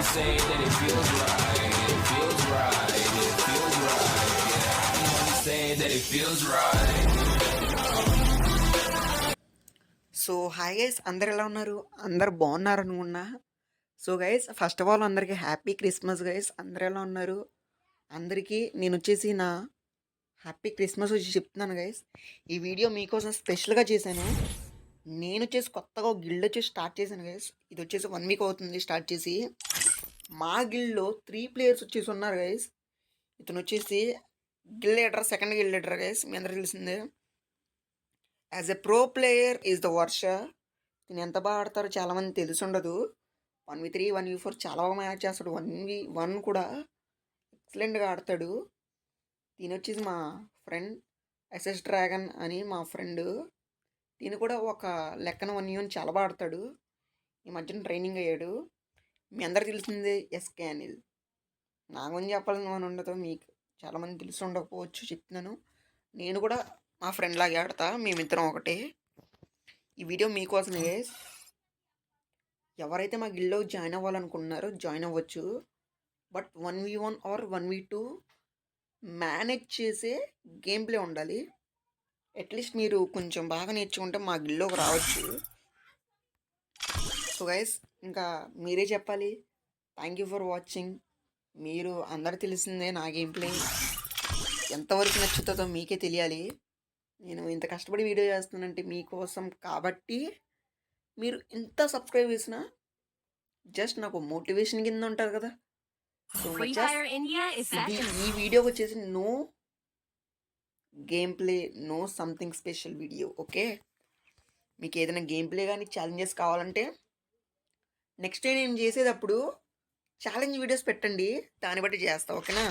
only say that it feels right. It feels right. It feels right. Yeah, I can only say that it feels right. So hi guys, అందరు ఎలా ఉన్నారు? అందరు బాగున్నారు అనుకున్నా. So guys, first of all అందరికీ happy Christmas guys. అందరు ఎలా ఉన్నారు? అందరికీ నేను వచ్చేసి నా హ్యాపీ క్రిస్మస్ వచ్చి చెప్తున్నాను గైస్. ఈ వీడియో మీకోసం స్పెషల్గా చేశాను. నేను వచ్చేసి కొత్తగా ఒక గిల్డ్ వచ్చేసి స్టార్ట్ చేశాను గైస్. ఇది వచ్చేసి 1 వీక్ అవుతుంది స్టార్ట్ చేసి. మా గిల్డ్లో 3 ప్లేయర్స్ వచ్చేసి ఉన్నారు గైస్. ఇతను వచ్చేసి guild leader, second guild leader guys, మీ అందరూ తెలిసిందే. As a pro player is the Varsha. నేను ఎంత బాగా ఆడతారో చాలామంది తెలిసి ఉండదు. 1v3 1v4 చాలా బాగా మ్యాచ్ చేస్తాడు. 1v1 కూడా ఎక్సలెంట్గా ఆడతాడు. దీని వచ్చేసి మా ఫ్రెండ్ ఎస్ఎస్ డ్రాగన్ అని మా ఫ్రెండ్. దీని కూడా ఒక లెక్కన 1v1 చాలా బాగా ఆడతాడు. ఈ మధ్యన ట్రైనింగ్ అయ్యాడు. మీ అందరు తెలిసిందే ఎస్కే అనిల్. నా గురించి చెప్పాలని అని ఉండదు, మీకు చాలామంది తెలిసి ఉండకపోవచ్చు, చెప్తున్నాను. నేను కూడా మా ఫ్రెండ్ లాగే ఆడతా, మేమిద్దరం ఒకటే. ఈ వీడియో మీకోసమే గైస్. ఎవరైతే మా గిల్డ్లో జాయిన్ అవ్వాలనుకుంటున్నారో జాయిన్ అవ్వచ్చు. But 1v1 or 1v2 manage చేసే గేమ్ ప్లే ఉండాలి. అట్లీస్ట్ మీరు కొంచెం బాగా నేర్చుకుంటే మా గిల్డ్లోకి రావచ్చు. సో గైస్, ఇంకా మీరే చెప్పాలి. Thank you for watching. మీరు అందరు తెలిసిందే, నా గేమ్ ప్లే ఎంతవరకు నచ్చుతుందో మీకే తెలియాలి. నేను ఇంత కష్టపడి వీడియో చేస్తున్నానంటే మీకోసం కాబట్టి. మీరు ఇంత సబ్స్క్రైబ్ చేసినా జస్ట్ నాకు మోటివేషన్ కింద ఉంటుంది కదా. సో ఈ వీడియోకి వచ్చేసి no game play, no something special video. Okay, మీకు ఏదైనా గేమ్ ప్లే కానీ ఛాలెంజెస్ కావాలంటే నెక్స్ట్ డే నేను చేసేటప్పుడు ఛాలెంజ్ వీడియోస్ పెట్టండి, దాన్ని బట్టి చేస్తా. ఓకేనా?